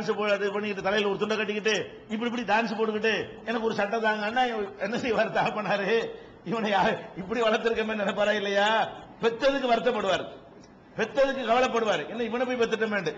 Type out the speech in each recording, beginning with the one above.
பண்ணிக்கிட்டு தலையில ஒரு துண்டை கட்டிக்கிட்டு இப்படி டான்ஸ் போட்டுக்கிட்டு எனக்கு ஒரு சட்டை தாங்க அண்ணா என்ன செய்வார் தகப்பனாரு இவனை இப்படி வளர்த்திருக்கமே நினைப்பாரா இல்லையா? பெத்ததுக்கு வருத்தப்படுவார், பெத்ததுக்கு கவலைப்படுவார், என்ன இவனை போய் பெத்துட்டோமே.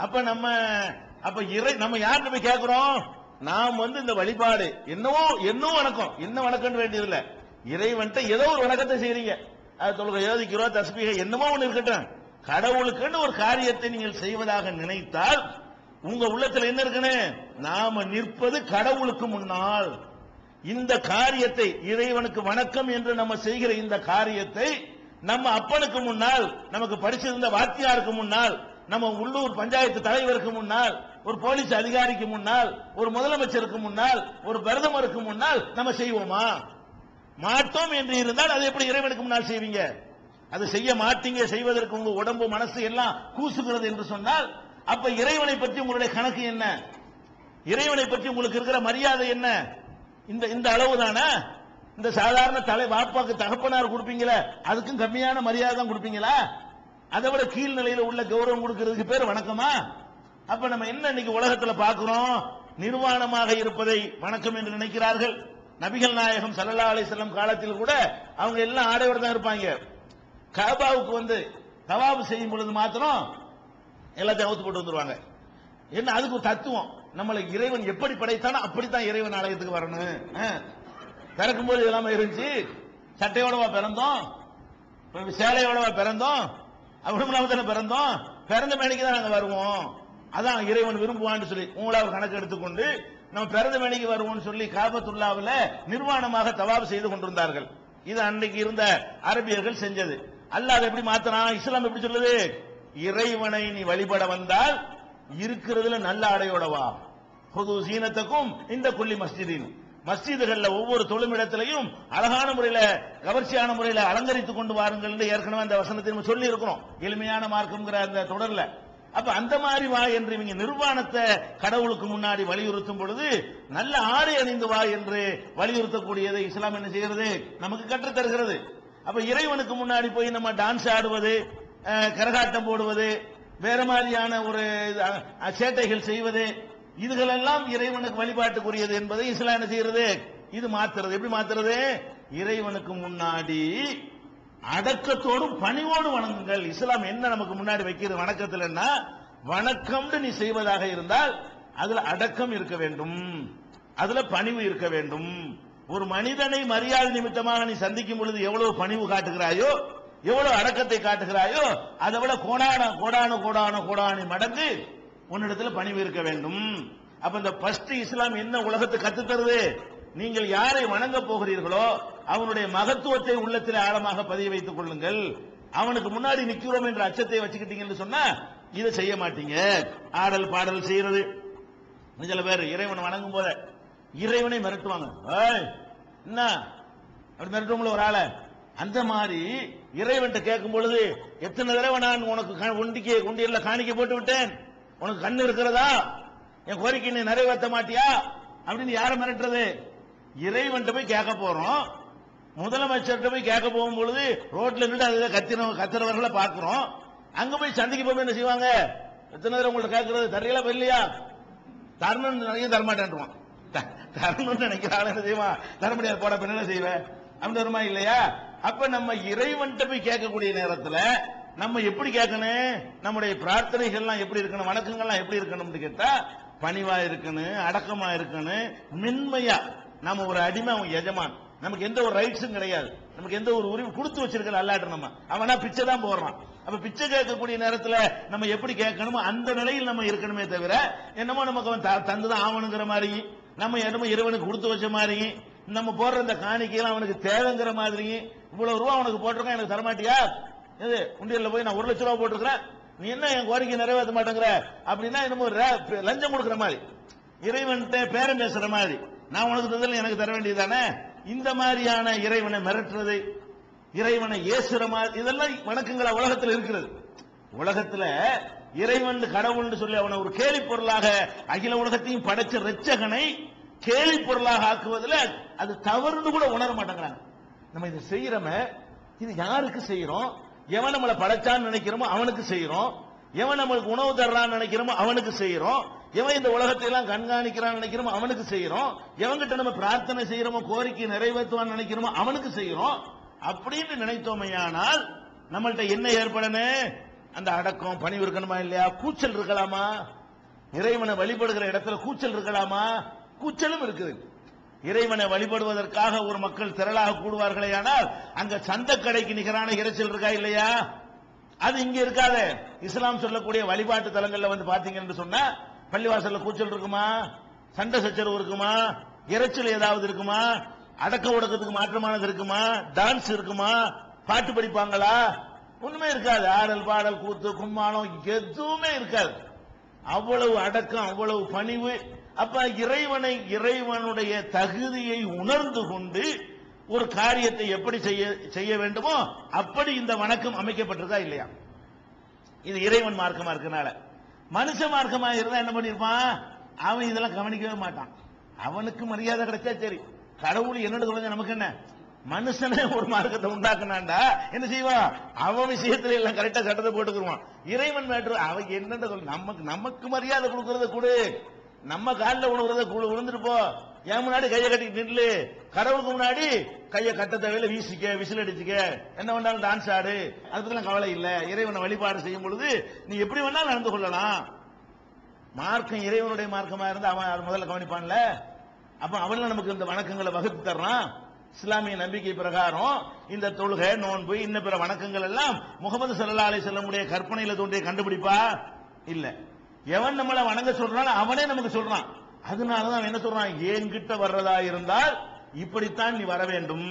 அப்ப நம்ம யார்கிட்ட போய் கேட்கிறோம்? நாம் இந்த வழிபாடு என்னவோ வணக்கம், என்ன வணக்கம் வேண்டியதில்லை, இறைவன்ட்ட ஏதோ ஒரு வணக்கத்தை செய்றீங்க, அது தொழுகை யோதிக்கிறோம், தஸ்பீக என்னமோ ஒண்ணு இருக்கட்டும், கடவுளுக்குன்னு ஒரு காரியத்தை நீங்கள் செய்வதாக நினைத்தால் உங்க உள்ளத்துல என்ன இருக்குன்னு, நாம நிற்பது கடவுளுக்கு முன்னால். இந்த காரியத்தை இறைவனுக்கு வணக்கம் என்று நம்ம செய்கிற இந்த காரியத்தை நம்ம அப்பனுக்கு முன்னால், நமக்கு படிச்சிருந்த வாத்தியாருக்கு முன்னால், நம்ம உள்ளூர் பஞ்சாயத்து தலைவருக்கு முன்னால், ஒரு போலீஸ் அதிகாரிக்கு முன்னால், ஒரு முதலமைச்சருக்கு முன்னால், ஒரு பிரதமருக்கு முன்னால் நம்ம செய்வோமா? மாட்டோம் என்று இருந்தால் அது எப்படி இறைவனுக்கு முன்னால் செய்வீங்க? அது செய்ய மாட்டீங்க. செய்வதற்கு உங்க உடம்பு மனசு எல்லாம் கூசுகிறது என்று சொன்னால் அப்ப இறைவனை பற்றி உங்களுடைய கணக்கு என்ன? இறைவனை பற்றி உங்களுக்கு இருக்கிற மரியாதை என்ன? இந்த அளவு தானே? இந்த சாதாரண வாப்பாக்கு தகப்பனார் கொடுப்பீங்களா, அதுக்கும் கம்மியான மரியாதை தான் கொடுப்பீங்களா? அதை விட கீழ் நிலையில உள்ள கௌரவம் கொடுக்கிறதுக்கு பேர் வணக்கமா? அப்ப நம்ம என்ன இன்னைக்கு உலகத்துல பார்க்கிறோம்? நிர்வாணமாக இருப்பதை வணக்கம் என்று நினைக்கிறார்கள். நபிகள் நாயகம் ஸல்லல்லாஹு அலைஹி வஸல்லம் காலத்தில் கூட அவங்க எல்லாம் ஆடையோட தான் இருப்பாங்க. கஅபாவுக்கு தவாப் செய்யும் பொழுது மாத்திரம் எல்லாத்தையும் அவுத்து போட்டு வந்துருவாங்க. என்ன அதுக்கு ஒரு தத்துவம், நம்மளை இறைவன் எப்படி படைத்தானோ அப்படித்தான் இறைவன் ஆலயத்துக்கு வரணும். பிறக்கும் போது இதெல்லாம் இருந்துச்சு, சட்டையோடவா பிறந்தோம், சேலையோடவா பிறந்தோம், அப்படி தானே பிறந்தோம், பிறந்த மேனிக்கு தான் நாங்க வருவோம், அதான் இறைவன் விரும்புவான்னு சொல்லி உங்களை ஒரு கணக்கு எடுத்துக்கொண்டு நம்ம பிறந்த மேனிக்கு வருவோம்னு சொல்லி காபத்துல்லாவில் நிர்வாணமாக தவாப் செய்து கொண்டிருந்தார்கள். இது அன்னைக்கு இருந்த அரபியர்கள் செஞ்சது. அல்லாஹ் எப்படி மாத்தறான்? இஸ்லாம் எப்படி சொல்லுது? இறைவனை நீ வழிபட வந்தால் இருக்கிறதுல நல்ல ஆடையோட வா. பொது சீனத்துக்கும் இந்த குள்ளி மஸ்ஜிதின், மஸ்ஜிதுகள்ல ஒவ்வொரு தொழுமிடத்திலையும் அழகான முறையில கவர்ச்சியான முறையில அலங்கரித்துக் கொண்டு வாருங்கள் என்று ஏற்கனவே அந்த வசனத்தை சொல்லி இருக்கிறோம், எளிமையான மார்க்கம்ங்கிற அந்த தொடர்ல. அப்ப அந்த மாதிரி வா என்று இவங்க நிர்வாணத்தை கடவுளுக்கு முன்னாடி வலியுறுத்தும் பொழுது நல்ல ஆடை அணிந்து வா என்று வலியுறுத்தக்கூடியதை இஸ்லாம் என்ன செய்கிறது? நமக்கு கற்றுத் தருகிறது. அப்ப இறைவனுக்கு முன்னாடி போய் நம்ம டான்ஸ் ஆடுவது, கரகாட்டம் போடுவது, வேற மாதிரியான ஒரு சேட்டைகள் செய்வது, இதுகளெல்லாம் இறைவனுக்கு வழிபாட்டுக்குரியது என்பதை இஸ்லாம் என்ன செய்யறது? இது மாத்துறது. எப்படி மாத்துறது? இறைவனுக்கு முன்னாடி அடக்கத்தோடும் பணிவோடு வணங்குங்கள். இஸ்லாம் என்ன நமக்கு முன்னாடி வைக்கிறது வணக்கத்தில்? வணக்கம் நீ செய்வதாக இருந்தால் அதுல அடக்கம் இருக்க வேண்டும், அதுல பணிவு இருக்க வேண்டும். ஒரு மனிதனை மரியாதை நிமித்தமாக நீ சந்திக்கும் பொழுது எவ்வளவு பணிவு காட்டுகிறாயோ, எவ்வளவு அடக்கத்தை காட்டுகிறாயோ, அதை விட கோடான மடங்கு உன்னிடத்தில் பணிவு இருக்க வேண்டும். அப்ப இந்த ஃபர்ஸ்ட் இஸ்லாம் என்ன உலகத்தை கத்து தருது? நீங்கள் யாரை வணங்க போகிறீர்களோ அவனுடைய மகத்துவத்தை உள்ளத்தில் ஆழமாக பதிய வைத்துக் கொள்ளுங்கள். அவனுக்கு முன்னாடி நிக்கிறோம் என்ற அச்சத்தை வச்சுக்கிட்டீங்கன்னு சொன்னா இதை செய்ய மாட்டீங்க. ஆடல் பாடல் செய்யறது, சில பேர் இறைவனை வணங்கும் போத இறைவனை மிரட்டுவாங்க. என்ன அப்படி மிரட்டுவோம்ல ஒரு ஆளை, அந்த மாதிரி இறைவன்ட்ட கேட்கும் பொழுது எத்தனை தடவை நான் உனக்கு உண்டியல்ல காணிக்கை போட்டு விட்டேன், உனக்கு கண்ணு இருக்கிறதா, என் கோரிக்கை நீ நிறைவேற்ற மாட்டியா அப்படின்னு யாரை மிரட்டுறது? இறைவன்ட்ட போய் கேட்க போறோம். முதலமைச்சர்கிட்ட போய் கேட்க போகும் பொழுது ரோட்ல நின்று கத்துறவர்களை பார்க்கிறோம். அங்க போய் சந்திக்க போய் என்ன செய்வாங்க? எத்தனை தடவை உங்கள்ட்ட கேட்கறது, தரையில இல்லையா, தரணும்னு நினைக்க தரமாட்டேன், தரணும்னு நினைக்கிறாள் என்ன செய்வான்? தர முடியாது, போட என்ன செய்வேன் அப்படி வருமா இல்லையா? அப்ப நம்ம இறைவன்ட்ட போய் கேட்கக்கூடிய நேரத்துல நம்ம எப்படி கேட்கணும்? நம்முடைய பிரார்த்தனைகள்லாம் எப்படி இருக்கணும், வணக்கங்கள்லாம் எப்படி இருக்கணும்னு கேட்டா பணிவா இருக்கணும், அடக்கமா இருக்கணும், மென்மையா. நம்ம ஒரு அடிமை, அவன் எஜமான், நமக்கு எந்த ஒரு ரைட்ஸும் கிடையாது, நமக்கு எந்த ஒரு உரிமை கொடுத்து வச்சிருக்கல அல்லாட்ட. நம்ம அவனா பிச்சை தான் போடுறான். அப்ப பிச்சை கேட்கக்கூடிய நேரத்துல நம்ம எப்படி கேட்கணுமோ அந்த நிலையில் நம்ம இருக்கணுமே தவிர என்னமோ நமக்கு அவன் தந்துதான் ஆவணுங்கிற மாதிரி, நம்ம என்னமோ இறைவனுக்கு கொடுத்து வச்ச மாதிரி, நம்ம போடுற இந்த காணிக்கையெல்லாம் அவனுக்கு தேவைங்கிற மாதிரி, இவ்வளவு ரூபா அவனுக்கு போட்டிருக்கான் எனக்கு தரமாட்டியா, இது உண்டியல்ல போய் நான் 1 லட்சம் ரூபாய் போட்டிருக்கிறேன், நீ என்ன என் கோரிக்கை நிறைவேற்ற மாட்டேங்கிற அப்படின்னா என்னமோ லஞ்சம் கொடுக்கிற மாதிரி, இறைவன்கிட்ட பேரம் பேசுற மாதிரி, நான் உனக்கு தந்தல எனக்கு தர வேண்டியதானே. இந்த மாதிரியான இறைவனை மிரட்டுறது, இறைவனை ஏசுற மாதிரி, இதெல்லாம் வணக்கங்களா உலகத்தில் இருக்கிறது. உலகத்துல இறைவன் கடவுள் சொல்லி அவனை ஒரு கேலி பொருளாக, அகில உலகத்தையும் படைச்ச ரட்சகனை கேலி பொருளாக ஆக்குவதில் அது தவறுன்னு கூட உணர மாட்டேங்கிறாங்க. நம்ம இதை செய்யறோமே, இது யாருக்கு செய்யறோம்? எவன் நம்மளை படைச்சான்னு நினைக்கிறோமோ அவனுக்கு செய்யறோம், எவன் நம்மளுக்கு உணவு தர்றான்னு நினைக்கிறோமோ அவனுக்கு செய்யறோம், எவன் இந்த உலகத்தை எல்லாம் கண்காணிக்கிறான் நினைக்கிறோமோ அவனுக்கு செய்யறோம், எவன்கிட்ட நம்ம பிரார்த்தனை செய்யறோமோ கோரிக்கை நிறைவேற்றுவான்னு நினைக்கிறோமோ அவனுக்கு செய்யறோம். அப்படின்னு நினைத்தோமையானால் நம்மள்ட்ட என்ன ஏற்படணும்? அந்த அடக்கம் பணிவு இருக்கணுமா இல்லையா? கூச்சல் இருக்கலாமா? இறைவனை வழிபடுகிற இடத்துல கூச்சல் இருக்கலாமா? கூச்சலும் இருக்குது. இறைவனை வழிபடுவதற்காக ஒரு மக்கள் திரளாக கூடுவார்களே, ஆனால் அங்க சந்த கடைக்கு நிகரான இறைச்சல் இருக்கா இல்லையா? அது இங்க இருக்காது. இஸ்லாம் சொல்லக்கூடிய வழிபாட்டு தலங்கள்ல வந்து பாத்தீங்கன்னு சொன்னா பள்ளிவாசல்ல கூச்சல் இருக்குமா? சண்டை சச்சரவு இருக்குமா? இறைச்சல் ஏதாவது இருக்குமா? அடக்க ஒடுக்கத்துக்கு மாற்றமானது இருக்குமா? டான்ஸ் இருக்குமா? பாட்டு படிப்பாங்களா? ஒண்ணுமே இருக்காது. ஆடல் பாடல் கூத்து கும்மாளம் எதுவுமே இருக்காது. அவ்வளவு அடக்கம், அவ்வளவு பணிவு. அப்ப இறைவனுடைய தகுதியை உணர்ந்து கொண்டு ஒரு காரியத்தை எப்படி செய்ய வேண்டுமோ அப்படி இந்த வணக்கம் அமைக்கப்பட்டிருக்கா இல்லையா? இது இறைவன் மார்க்கமா இருக்கனால. மனுஷ மார்க்கமா இருந்தா என்ன பண்ணிருப்பான்? அவன் இதெல்லாம் கவனிக்கவே மாட்டான். அவனுக்கு மரியாதை கிடைச்சா சரி. கடவுள் என்னோட சொல்லுங்க, நமக்கு என்ன? மனுஷனே ஒரு மார்க்கத்தை உண்டாக்குனாண்டா என்ன செய்வான்? அவன் விஷயத்துல எல்லாம் கரெக்டா சட்டத்தை போட்டுக்குருவான். இறைவன் மேட்ரு அவன் என்னன்னு சொல்ல, நமக்கு மரியாதை கொடுக்கறத கொடு, நம்ம காலில் உழுவுறத விழுந்துட்டு போ, என் முன்னாடி கையை கட்டிட்டு நில்லு, கடவுளுக்கு முன்னாடி கையை கட்ட தேவையில்ல, வீசிக்க விசில் அடிச்சுக்க, என்ன வேணாலும் டான்ஸ் ஆடு, அது பத்திலாம் கவலை இல்ல. இறைவனை வழிபாடு செய்யும் பொழுது நீ எப்படி வேணாலும் நடந்து கொள்ளலாம். மார்க்கம் இறைவனுடைய மார்க்கமா இருந்தா அவன் அது முதல்ல கவனிப்பான்ல. அப்ப அவன் நமக்கு இந்த வணக்கங்களை வகுத்து தர்றான். இஸ்லாமிய நம்பிக்கை பிரகாரம் இந்த தொழுகை, நோன்பு, இன்ன பிற வணக்கங்கள் எல்லாம் முகமது ஸல்லல்லாஹு அலைஹி வஸல்லமுடைய கற்பனையில தோன்றிய கண்டுபிடிப்பா இல்ல. எவன் நம்மளை வணங்க சொல்றான் அவனே நமக்கு சொல்றான். அதனாலதான் என்ன சொல்றான்? என்கிட்ட வர்றதா இருந்தால் இப்படித்தான் நீ வர வேண்டும்.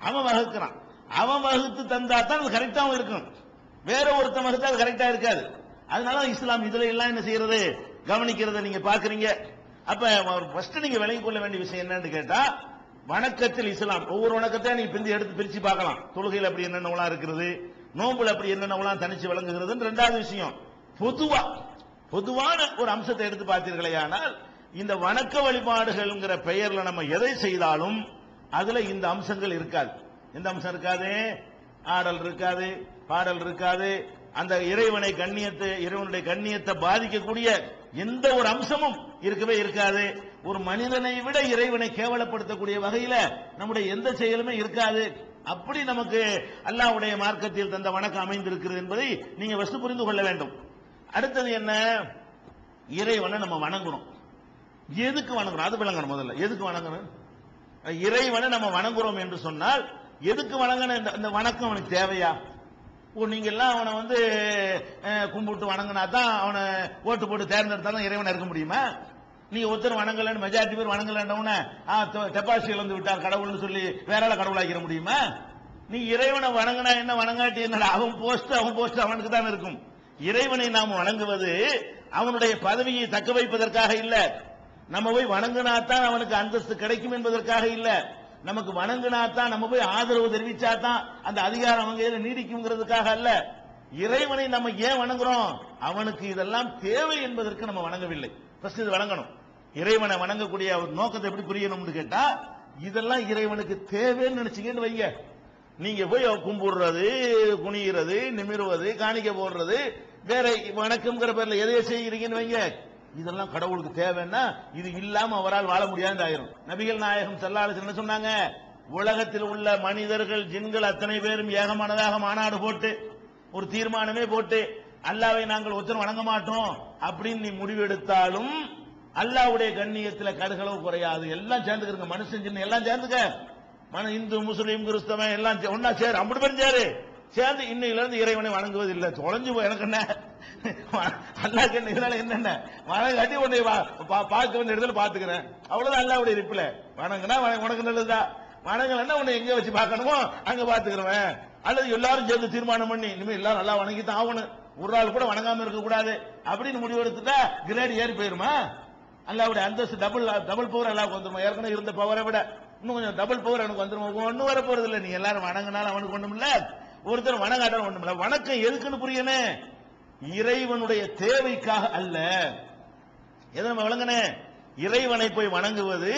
அவன் வகுக்கிறான். அவன் வகுத்து தந்தா தான் அது கரெக்டாவும் இருக்கும். வேற ஒருத்தன் வகுத்தா அது கரெக்டா இருக்காது. அதனால இஸ்லாம் இதுல எல்லாம் என்ன செய்யறது, கவனிக்கிறத நீங்க பாக்குறீங்க. அப்ப ஃபர்ஸ்ட் நீங்க விளங்கிக் கொள்ள வேண்டிய விஷயம் என்னன்னு கேட்டா, வணக்கத்தில் இஸ்லாம் ஒவ்வொரு வணக்கத்தையும் நீங்க பிந்தி எடுத்து பிரிச்சு பார்க்கலாம். தொழுகையில் அப்படி என்னென்ன இருக்கிறது, நோம்புல அப்படி என்னென்ன தனிச்சு விளங்குகிறது. ரெண்டாவது விஷயம், பொதுவான ஒரு அம்சத்தை எடுத்து பார்த்தீர்களே, ஆனால் இந்த வணக்க வழிபாடுகள்ங்கிற பெயர்ல நம்ம எதை செய்தாலும் அதுல இந்த அம்சங்கள் இருக்காது. எந்த அம்சம் இருக்காது? ஆடல் இருக்காது, பாடல் இருக்காது, அந்த இறைவனுடைய கண்ணியத்தை பாதிக்கக்கூடிய எந்த ஒரு அம்சமும் இருக்கவே இருக்காது. ஒரு மனிதனை விட இறைவனை கேவலப்படுத்தக்கூடிய வகையில நம்முடைய எந்த செயலுமே இருக்காது. அப்படி நமக்கு அல்லாஹ்வுடைய மார்க்கத்தில் தந்த வணக்கம் அமைந்திருக்கிறது என்பதை நீங்க ஃபர்ஸ்ட் புரிந்து கொள்ள வேண்டும். அடுத்தது என்ன? இறைவனை நம்ம வணங்குறோம். எதுக்கு வணங்குறோம் அது விளங்கணும். முதல்ல எதுக்கு வணங்கணும்? இறைவனை நம்ம வணங்குறோம் என்று சொன்னால் எதுக்கு வணங்கணும்? இந்த வணக்கம் அவனுக்கு தேவையா? நீங்க எல்லாம் அவனை வந்து கும்பிட்டு வணங்கினா தான், அவனை ஓட்டு போட்டு தேர்ந்தெடுத்தாலும் இறைவனை இருக்க முடியுமா? நீங்க ஒருத்தர் வணங்கலன்னு மெஜாரிட்டி பேர் வணங்கலன்னு டெபாசிட் வந்து விட்டார் கடவுள்னு சொல்லி வேற கடவுளாக்கிற முடியுமா? நீ இறைவனை வணங்கினா என்ன, வணங்காட்டி என்ன? அவன் போஸ்ட் அவனுக்கு தான் இருக்கும். இறைவனை நாம் வணங்குவது அவனுடைய பதவியை தக்க வைப்பதற்காக இல்ல. நம்ம போய் வணங்கினாத்தான் அவனுக்கு அந்தஸ்து கிடைக்கும் என்பதற்காக இல்ல. நமக்கு வணங்கினாத்தான், நம்ம போய் ஆதரவு தெரிவிச்சாதான் அந்த அதிகாரம் அவங்க நீடிக்கும்ங்கிறதுக்காக அல்ல. இறைவனை நம்ம ஏன் வணங்குறோம்? அவனுக்கு இதெல்லாம் தேவை என்பதற்கு நம்ம வணங்கவில்லை. ஃபர்ஸ்ட் இது வணங்கணும். இறைவனை வணங்கக்கூடிய ஒரு நோக்கத்தை எப்படி புரியணும்னு கேட்டா, இதெல்லாம் இறைவனுக்கு தேவைன்னு நினைச்சீங்கன்னு வைங்க, நீங்க போய் கும்பிடுறது, குனிகிறது, நிமிர்வது, காணிக்க போடுறது, வேற வணக்கம்ங்கிற பேர்ல எதைய செய்கிறீங்கன்னு வைங்க, இதெல்லாம் கடவுளுக்கு தேவைன்னா இது இல்லாம அவரால் வாழ முடியாது ஆயிரும். நபிகள் நாயகம் ஸல்லல்லாஹு அலைஹி வஸல்லம் என்ன சொன்னாங்க? உலகத்தில் உள்ள மனிதர்கள், ஜின்கள் அத்தனை பேரும் ஏகமானதாக மாநாடு போட்டு ஒரு தீர்மானமே போட்டு அல்லாஹ்வை நாங்கள் ஒருத்தர் வணங்க மாட்டோம் அப்படின்னு நீ முடிவெடுத்தாலும் அல்லாஹ்வுடைய கண்ணியத்தில் கடுகளவு குறையாது. எல்லாம் சேர்ந்துக்கிறங்க, மனுஷன் ஜின் எல்லாம் சேர்ந்துக்க, இந்து முஸ்லீம் கிறிஸ்தவன் எல்லாம் ஒன்னா சேரு, அப்படி பெருஞ்சாரு சேர்ந்து இன்னையில இருந்து இறைவனை வணங்குவதில்லை. தொலைஞ்சு போய் எனக்கு என்ன அல்லாஹ் இதனால என்னென்ன வணங்காட்டி உன்னை பார்க்க வேண்டிய இடத்துல பாத்துக்கிறேன், அவ்வளவுதான் அல்லாஹ்வுடைய ரிப்ளை. வணங்குனா உனக்கு நல்லதுதான், வணங்கலன்னா உன்னை எங்க வச்சு பார்க்கணுமோ அங்க பாத்துக்கிறவன். அல்லது எல்லாரும் சேர்ந்து தீர்மானம் பண்ணி இனிமே எல்லாரும் நல்லா வணங்கித்தான் ஆகணும், ஒரு ஆள் கூட வணங்காம இருக்க கூடாது அப்படின்னு முடிவெடுத்துட்டா கிரேட் ஏறி போயிருமா? அல்லாஹ்வுடைய அந்தஸ்து டபுள் பவர் அல்லாஹ்வுக்கு வந்துருமா? ஏற்கனவே இருந்த பவரை விட இன்னும் கொஞ்சம் டபுள் பவர் எனக்கு வந்துருமா? ஒன்னும் வர போறது இல்ல. நீ எல்லாரும் வணங்கினாலும் அவனுக்கு ஒண்ணும் இல்ல, ஒருத்தர் வணங்காட்டாலும் ஒண்ணும் இல்ல. வணக்கம் எதுக்குன்னு புரியணும்? இறைவனுடைய தேவைக்காக அல்ல. எதை நம்ம வணங்கனே? இறைவனை போய் வணங்குவது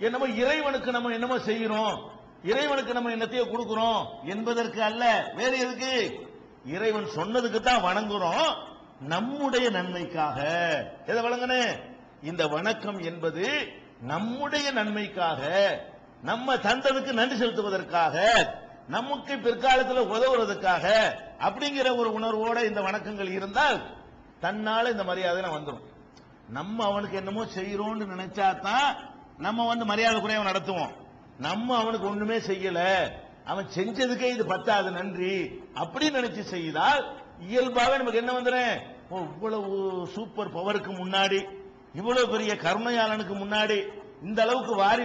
என்னமோ இறைவனுக்கு நம்ம என்னமோ செய்யறோம், இறைவனுக்கு நம்ம என்னத்தையோ கொடுக்கிறோம் என்பதற்கு அல்ல. வேற எதுக்கு? இறைவன் சொன்னதுக்கு தான் வணங்குறோம், நம்முடைய நன்மைக்காக. எதை வணங்கனே? இந்த வணக்கம் என்பது நம்முடைய நன்மைக்காக, நம்ம தந்ததுக்கு நன்றி செலுத்துவதற்காக, நமக்கு பிற்காலத்தில் உதவுறதுக்காக அப்படிங்கிற ஒரு உணர்வோட இந்த வணக்கங்கள் இருந்தால் தன்னால இந்த மரியாதை வந்துடும். நம்ம அவனுக்கு என்னமோ செய்யறோம்னு நினைச்சாதான் நம்ம மரியாதை குறைய நடத்துவோம். நம்ம அவனுக்கு ஒண்ணுமே செய்யல, அவன் செஞ்சதுக்கே இது பத்தாது நன்றி அப்படின்னு நினைச்சு செய்தால் இயல்பாக நமக்கு என்ன வந்துடும், இவ்வளவு சூப்பர் பவருக்கு முன்னாடி, இவ்வளவு பெரிய கருணையாளனுக்கு முன்னாடி இந்த அளவுக்கு வாரி